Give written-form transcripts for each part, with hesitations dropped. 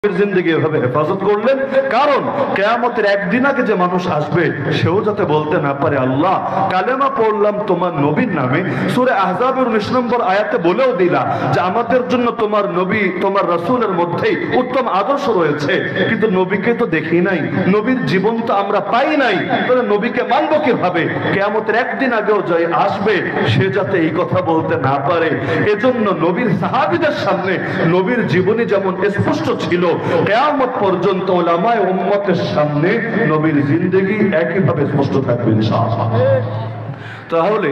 জিন্দেগি এভাবে হেফাজত করলেন, কারণ কিয়ামতের একদিন আগে যে মানুষ আসবে সেও যাতে বলতে না পারে আল্লাহ কালেমা পড়লাম তোমার নবীর নামে। সূরা আহজাবের 19 নম্বর আয়াতে বলেও দিলা যে আমাদের জন্য তোমার নবী তোমার রাসূলের মধ্যেই উত্তম আদর্শ রয়েছে, কিন্তু নবীকে তো দেখি নাই, নবীর জীবন তো আমরা পাই নাই, তাহলে নবীকে মানবো কিভাবে? কিয়ামতের একদিন আগেও যে আসবে সে যাতে এই কথা বলতে না পারে, এজন্য নবীর সাহাবীদের সামনে নবীর জীবনী যেমন স্পষ্ট ছিল, কিয়ামত পর্যন্ত উলামায়ে উম্মতের সামনে নবীর জিন্দেগি একইভাবে স্পষ্ট থাকবে ইনশাআল্লাহ। তাহলে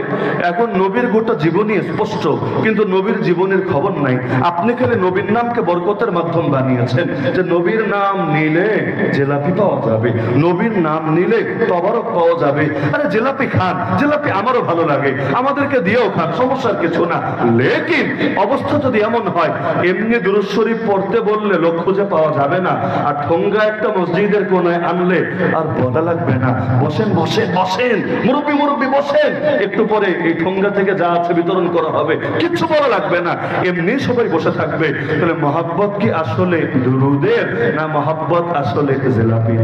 এখন নবীর গোটা জীবনী স্পষ্ট, কিন্তু নবীর জীবনের খবর নাই। আপনি খালি নবীর নামকে বরকতের মাধ্যম বানিয়েছেন, যে নবীর নাম নিলে জিলাপি পাওয়া যাবে, নবীর নাম নিলে তবারক পাওয়া যাবে। আরে জিলাপি খান, জিলাপি আমারও ভালো লাগে, আমাদেরকে দিয়েও খান, সমস্যার কিছু না। লেকিন অবস্থা যদি এমন হয় এমনি দুরূদ শরীফ পড়তে বললে লোক খুঁজে পাওয়া যাবে না, আর ঠোঙ্গা একটা মসজিদের কোনায় আনলে আর বলা লাগবে না বসেন বসেন বসেন মুরব্বি মুরব্বি বসেন, একটু পরে এই ঠোঙ্গা থেকে যা আছে বিতরণ করা হবে, কিচ্ছু বলা লাগবে না, এমনি সবাই বসে থাকবে। তাহলে মহব্বত কি আসলে দুরুদের, না মহব্বত আসলে জিলাপি?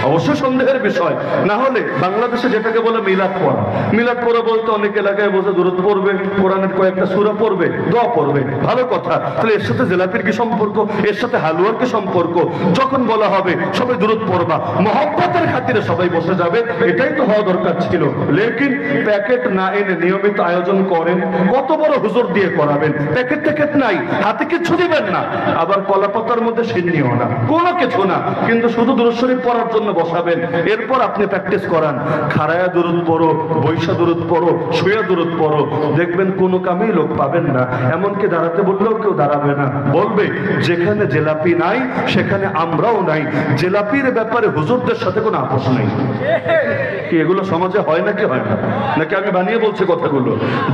অবশ্যই সন্দেহের বিষয়। না হলে বাংলাদেশে যেটাকে বলে মিলাদ পড়া, মিলাদ পড়া বলতে অনেক এলাকায় বসে দুরূদ পড়বে, কোরআনের কয়েকটা সূরা পড়বে, দোয়া পড়বে, ভালো কথা। তাহলে এর সাথে জিলাপির কি সম্পর্ক? এর সাথে হালুয়ার কি সম্পর্ক? যখন বলা হবে সবাই দুরূদ পড়বা, মহব্বতের খাতিরে সবাই বসে যাবে, এটাই তো হওয়া দরকার ছিল। লেকিন প্যাকেট না এনে নিয়মিত আয়োজন করেন, কত বড় হুজুর দিয়ে করাবেন, প্যাকেট ট্যাকেট নাই, হাতে কিছু দিবেন না, আবার কলাপাতার মধ্যে সিন্নিও না, কোনো কিছু না, কিন্তু শুধু দুরূদ শরীফ পড়ার জন্য বসাবেন। এরপর আপনি প্র্যাকটিস করান, খাড়ায়া দুরূদ পড়ো, বৈশা দুরূদ পড়ো, শুয়ে দুরূদ পড়ো, দেখবেন কোনো কামেই লোক পাবেন না। এমনকি দাঁড়াতে বললেও কেউ দাঁড়াবে না, বলবে যেখানে জিলাপি নাই সেখানে আমরাও নাই, জিলাপির ব্যাপারে হুজুরদের সাথে কোনো আপোষ নাই। কি এগুলো সমাজে হয় নাকি হয় না? নাকি আমি বানিয়ে বলছি কথাগুলো?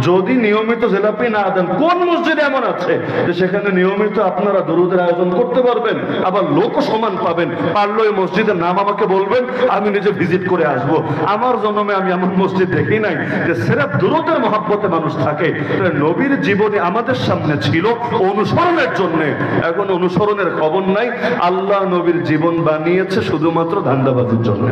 যদি নিয়মিত জিলাপি না দেন, কোন মসজিদে এমন আছে যে সেখানে নিয়মিত আপনারা দুরূদের আয়োজন করতে পারবেন, আবার লোকও সমান পাবেন? পারলে ওই মসজিদের নাম আমাকে বলবেন, আমি নিজে ভিজিট করে আসব। আমার জন্মে আমি এমন মসজিদ দেখি নাই যে সির্ফ দুরূদের মহব্বতে মানুষ থাকে। নবীর জীবনে আমাদের সামনে ছিল অনুসরণের জন্য, এখন অনুসরণের খবর নাই। আল্লাহ নবীর জীবন বানিয়েছে শুধুমাত্র ধান্দাবাজির জন্য।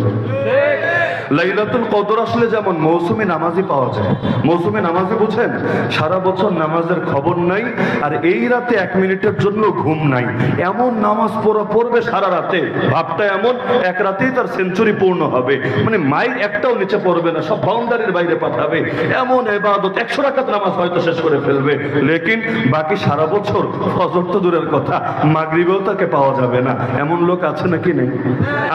লাইলাতুল কদর আসলে যেমন মৌসুমী নামাজি পাওয়া যায়, মৌসুমী নামাজি বুঝেন, সারা বছর নামাজের খবর নাই, আর এই রাতে 1 মিনিটের জন্য ঘুম নাই, এমন নামাজ পড়বে সারা রাতে, ভাবটা এমন এক রাতেই তার সেঞ্চুরি পূর্ণ হবে, মানে মাইল একটাও নিচে পড়বে না, সব বাউন্ডারির বাইরে পাঠাবে, এমন ইবাদত 100 রাকাত নামাজ হয়তো শেষ করে ফেলবে। লেকিন বাকি সারা বছর ফজর তো দূরের কথা, মাগরিবেও তাকে পাওয়া যাবে না। এমন লোক আছে নাকি নেই?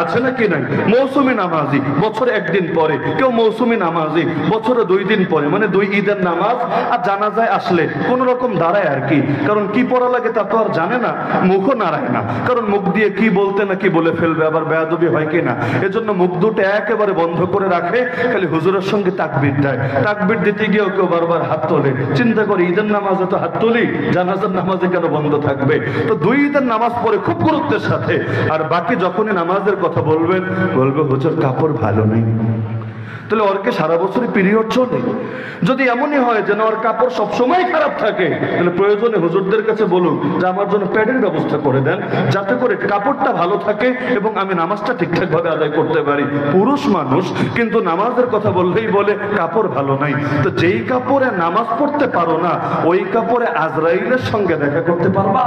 আছে নাকি নাই? মৌসুমী নামাজি বছরে 1 দিন পরে, কেউ মৌসুমী নামাজি বছরে 2 দিন পরে, মানে 2 ঈদের নামাজ আর জানাজায় আসলে কোন রকম দাঁড়ায় আর কি, কারণ কি পড়া লাগে তা তো আর জানে না, মুখও নাড়ায় না, কারণ মুখ দিয়ে কি বলতে না কি বলে ফেলবে, আবার বেয়াদবি হয় কিনা, এজন্য মুখ দুটো একেবারে বন্ধ করে রাখে, খালি হুজুরের সঙ্গে তাকবীর দেয়। তাকবীর দিতে গিয়েও কেউ বারবার হাত তোলে, চিন্তা করে ঈদের নামাজে তো হাত তুলি, জানাজার নামাজে কেন বন্ধ থাকবে? তো 2 ঈদের নামাজ পড়ে খুব গুরুত্বের সাথে, আর বাকি যখনই নামাজের কথা বলবেন, বলবে হুজুর কাপড় ভালো নেই। তাহলে ওরকে সারা বছরই পিরিয়ড চলে? যদি এমনই হয় যেন ওর কাপড় সবসময় খারাপ থাকে, তাহলে প্রয়োজনে হুজুরদের কাছে বলুন যে আমার জন্য প্যাডের ব্যবস্থা করে দেন, যাতে করে কাপড়টা ভালো থাকে এবং আমি নামাজটা ঠিকঠাক ভাবে আদায় করতে পারি। পুরুষ মানুষ কিন্তু নামাজের কথা বললেই বলে কাপড় ভালো নাই। তো যেই কাপড়ে নামাজ পড়তে পারো না, ওই কাপড়ে আজরাইলের সঙ্গে দেখা করতে পারবা?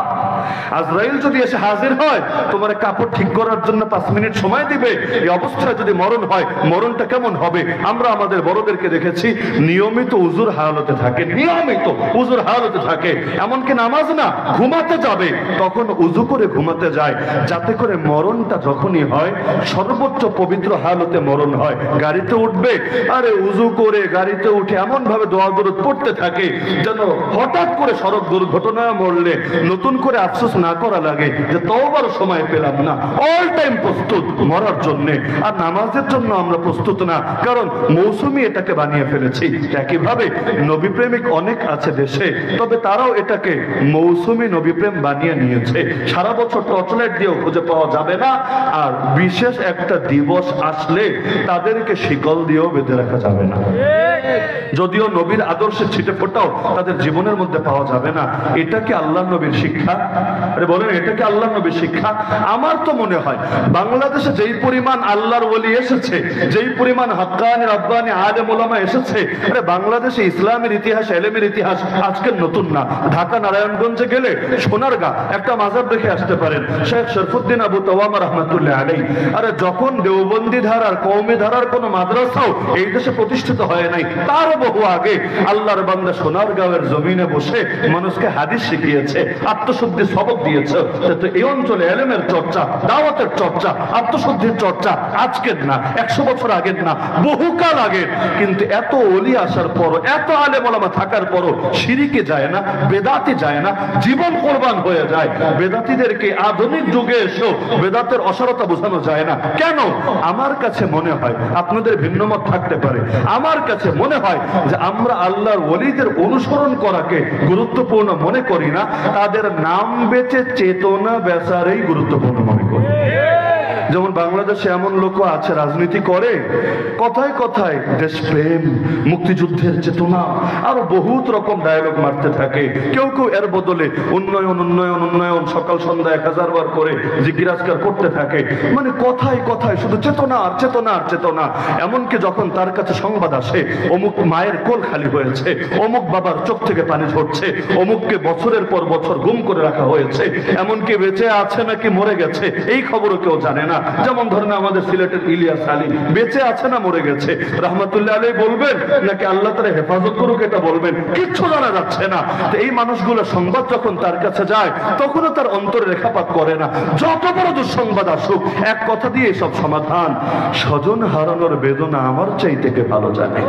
আজরাইল যদি এসে হাজির হয়, তোমার কাপড় ঠিক করার জন্য 5 মিনিট সময় দিবে। এই অবস্থায় যদি মরণ হয়, মরণটা কেমন হবে? আমরা আমাদের বড়দেরকে দেখেছি নিয়মিত উজুর হালতে থাকে, নিয়মিত উজুর হালতে থাকে, এমনকি নামাজ না ঘুমাতে যাবে তখন উজু করে ঘুমাতে যায়, যাতে করে মরণটা যখনই হয় সর্বোচ্চ পবিত্র হালতে মরণ হয়। গাড়িতে উঠবে, আরে উজু করে গাড়িতে উঠে এমন ভাবে দোয়া দরুদ পড়তে থাকে যেন হঠাৎ করে সড়ক দুর্ঘটনায় মরলে নতুন করে আফসোস না করা লাগে যে তওবার সময় পেলাম না। অল টাইম প্রস্তুত মরার জন্য, আর নামাজের জন্য আমরা প্রস্তুত না, কারণ মৌসুমী এটাকে বানিয়ে ফেলেছি। একইভাবে নবী প্রেমিক অনেক আছে দেশে, তবে তারাও এটাকে মৌসুমী নবী প্রেম বানিয়ে নিয়েছে। সারা বছর টর্চলাইট দিয়েও খুঁজে পাওয়া যাবে না, আর বিশেষ একটা দিবস আসলে তাদেরকে শিকল দিয়েও বেঁধে রাখা যাবে না। যদিও নবীর আদর্শের ছিটে ফোটাও তাদের জীবনের মধ্যে পাওয়া যাবে না। এটা কি আল্লাহ নবীর শিক্ষা? আরে বলেন এটা কি আল্লাহ নবীর শিক্ষা? আমার তো মনে হয় বাংলাদেশে যেই পরিমাণ আল্লাহর ওলি এসেছে, যেই পরিমাণ হাক্কানি রাব্বানি আলেম ওলামা এসেছে, আরে বাংলাদেশে ইসলামের ইতিহাস, এলেমের ইতিহাস আজকের নতুন না। ঢাকা নারায়ণগঞ্জে গেলে সোনারগাঁ একটা মাজার দেখে আসতে পারেন, শেখ শরফুদ্দিন আবু তাওয়ামা রাহমাতুল্লাহ আলাইহি। আরে যখন দেওবন্দি ধারার কওমি ধারার কোন মাদ্রাসাও এই দেশে প্রতিষ্ঠিত হয় নাই, তার বহু আগে আল্লাহর বান্দা সোনারগাঁওয়ের জমিনে বসে মানুষকে হাদিস শিখিয়েছে, আত্মশুদ্ধি সবক দিয়েছে। তো এই অঞ্চলে এলেমের চর্চা, দাওয়াতের চর্চা, আত্মশুদ্ধির চর্চা আজকের না, 100 বছর আগের না, বহুকাল আগের। কিন্তু এত ওলি আসার পরও, এত আলেম ওলামা থাকার পরও শিরিকে যায় না, বেদাতে যায় না, জীবন কোরবান হয়ে যায়। বেদাতীদেরকে আধুনিক যুগে এসেও বেদাতের অসারতা বোঝানো যায় না কেন? আমার কাছে মনে হয়, আপনাদের ভিন্নমত থাকতে পারে, আমার কাছে মনে হয় যে আমরা আল্লাহর ওলিদের অনুসরণ করাকে গুরুত্বপূর্ণ মনে করি না, তাদের নাম বেচে চেতনা বেচারেই গুরুত্বপূর্ণ মনে করি। যেমন বাংলাদেশে এমন লোক আছে রাজনীতি করে, কথায় কথায় দেশপ্রেম, মুক্তিযুদ্ধের চেতনা, আরো বহুত রকম ডায়লগ মারতে থাকে। কেউ কেউ এর বদলে উন্নয়ন উন্নয়ন উন্নয়ন সকাল সন্ধ্যা 1000 বার করে জিজ্ঞাসা করতে থাকে। মানে কথায় কথায় শুধু চেতনা আর চেতনা আর চেতনা। এমনকি যখন তার কাছে সংবাদ আসে অমুক মায়ের কোল খালি হয়েছে, অমুক বাবার চোখ থেকে পানি ঝরছে, অমুককে বছরের পর বছর গুম করে রাখা হয়েছে, এমনকি বেঁচে আছে নাকি মরে গেছে এই খবরও কেউ জানে না। যেমন ধরেন আমাদের সিলেটের ইলিয়াস আলী, বেঁচে আছে না মরে গেছে রাহমাতুল্লাহ আলাইহি বলবেন নাকি আল্লাহ তাআলা হেফাজত করুক এটা বলবেন, কিচ্ছু জানা যাচ্ছে না। তো এই মানুষগুলোর সংবাদ যখন তার কাছে যায় তখনও তার অন্তরে রেখাপাত করে না। যত বড় দুঃসংবাদ আসুক এক কথা দিয়ে সব সমাধান, স্বজন হারানোর বেদনা আমার চাইতে কে ভালো জানে।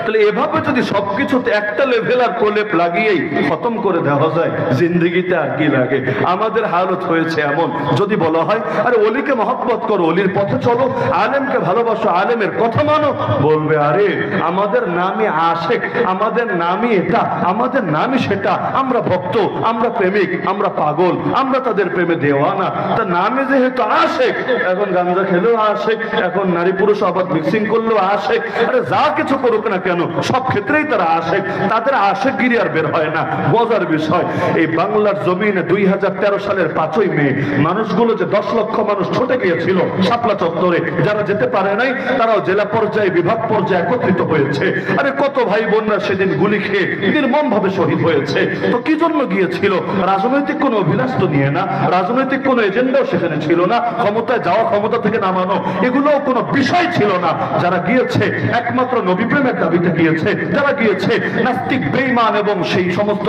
তাহলে এভাবে যদি সবকিছুতে একটা লেভেল আর প্রলেপ লাগিয়েই খতম করে দেওয়া যায়, জিন্দগিতে আর কি লাগে? আমাদের হালত হয়েছে এমন। যদি বলা হয় আরে ওলিকে মহব্বত করো, ওলির পথে চলো, আলেমকে ভালোবাসো, আলেমের কথা মানো, বলবে আরে আমাদের নামই আশেক, আমাদের নামই এটা, আমাদের নামই সেটা, আমরা ভক্ত, আমরা প্রেমিক, আমরা পাগল, আমরা তাদের প্রেমে দেওয়ানা। তার নামে যেহেতু আশেক, এখন গাঞ্জা খেলেও আশেক, এখন নারী পুরুষ আবাদ মিক্সিং করলেও আশেক, আরে যা কিছু করুক না কেন সব ক্ষেত্রেই তারা আশেক। তাদের আশেকগিরি আর বের হয় না। মজার বিষয়, এই বাংলার জমিনে 2013 সালের 5ই মে মানুষগুলো যে 10 লক্ষ মানুষ ছুটে গিয়েছিল শাপলা চত্বরে, যারা যেতে পারে নাই তারাও জেলা পর্যায়ে, বিভাগ পর্যায়ে একত্রিত হয়েছে। আরে কত ভাই বোনরা সেদিন গুলি খেয়ে নির্মম ভাবে শহীদ হয়েছে। তো কি জন্য গিয়েছিল? রাজনৈতিক কোন অভিলাষ তো নিয়ে না, রাজনৈতিক কোন এজেন্ডাও সেখানে ছিল না, ক্ষমতায় যাওয়া, ক্ষমতা থেকে নামানো, এগুলোও কোনো বিষয় ছিল না। যারা গিয়েছে একমাত্র নবী প্রেমের দাবিতে গিয়েছে, যারা গিয়েছে নাস্তিক, বেঈমান এবং সেই সমস্ত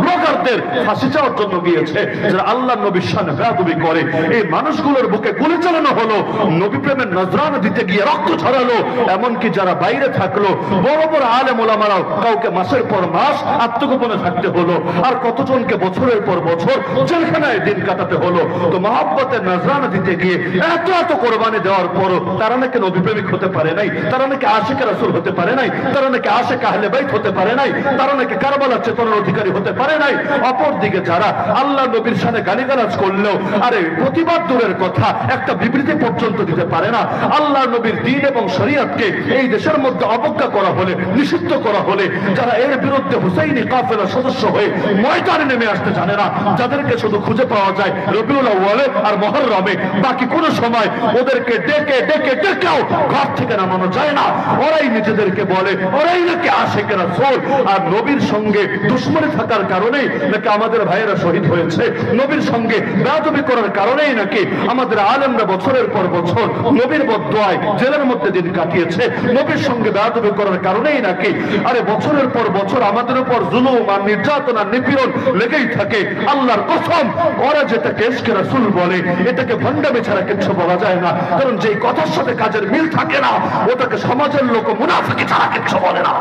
ব্লগারদের ফাঁসি চাওয়ার জন্য গিয়েছে, যারা আল্লাহ নবীর শানে বেয়াদবি করে। এই মানুষগুলোর বুকে গুলি চালানো হলো, নবী প্রেমের নজরানা দিতে গিয়ে রক্ত ঝরালো। এমনকি যারা বাইরে থাকলো, বড় বড় আলেম ওলামারাও কাউকে মাসের পর মাস আত্মগোপনে থাকতে হলো, আর কতজনকে বছরের পর বছর জেলখানায় দিন কাটাতে হলো। তো মহব্বতের নজরানা দিতে গিয়ে এত এত কোরবানি দেওয়ার পরও তারা নাকি নবী প্রেমিক হতে পারে নাই, তারা নাকি আশিক রাসূল হতে পারে নাই, তারা নাকি আশিক আহলে বাইত হতে পারে নাই, তারা নাকি কারবালার চেতনার অধিকারী হতে পারে নাই। অপরদিকে যারা আল্লাহ নবীর সাথে গালিগালাজ করলেও আরে প্রতিবাদ দূরের কথা, একটা বিবৃতি পর্যন্ত দিতে পারে না। আল্লাহ নবীর দ্বীন এবং শরীয়তকে এই দেশের মধ্যে অবজ্ঞা করা হলে, নিষিদ্ধ করা হলে, যারা এর বিরুদ্ধে হুসাইনি কাফেলার সদস্য হয়ে ময়দানে নেমে আসতে জানে না, যাদেরকে শুধু খুঁজে পাওয়া যায় রবিউল আউয়ালে আর মুহররমে, বাকি কোন সময় ওদেরকে ডেকে ডেকে ডেকেও ঘর থেকে নামানো যায় না। ওরাই নিজেদেরকে বলে ওরাই নাকি আশিক রাসূল, আর নবীর সঙ্গে দুশমনি থাকার কারণেই নাকি আমাদের ভাইয়েরা শহীদ হয়েছে, নবীর সঙ্গে বেয়াদবি করার কারণেই নাকি আমাদের আলেমরা বছরের পর বছর নবীর বদদুয়ায় জেলের মধ্যে দিন কাটিয়েছে, নবীর সঙ্গে বেয়াদবি করার কারণেই নাকি আরে বছরের পর বছর আমাদের উপর জুলুম আর নির্যাতন আর নিপীড়ন লেগেই থাকে। আল্লাহর কসম, ওরা যেটাকে ইশকে রাসূল বলে এটাকে ভণ্ডামি ছাড়া কিছু বলা যায় না, কারণ যেই কথার সাথে কাজের মিল থাকে না ওটাকে সমাজের লোক মুনাফিকি ছাড়া কিছু বলে না।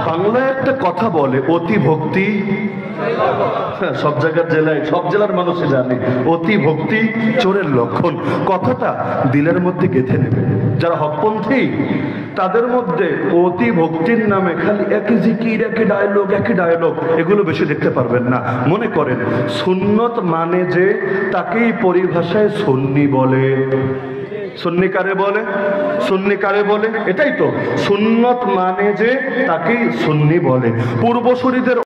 বাংলায় একটা কথা বলে, অতি ভক্তি হ্যাঁ, সব জায়গার জেলায় সব জেলার মানুষই জানে অতি ভক্তি চোরের লক্ষণ। কথাটা দিলের মধ্যে গেঁথে নেবে। যারা হকপন্থী তাদের মধ্যে অতি ভক্তির নামে খালি একই জিকির, একই ডায়লগ, এগুলো বেশি দেখতে পারবেন না। মনে করেন সুন্নত মানে যে তাকেই পরিভাষায় সুন্নি বলে। সুন্নি কারে বলে? এটাই তো সুন্নত মানে যে তাকেই সুন্নি বলে। পূর্বসূরীদের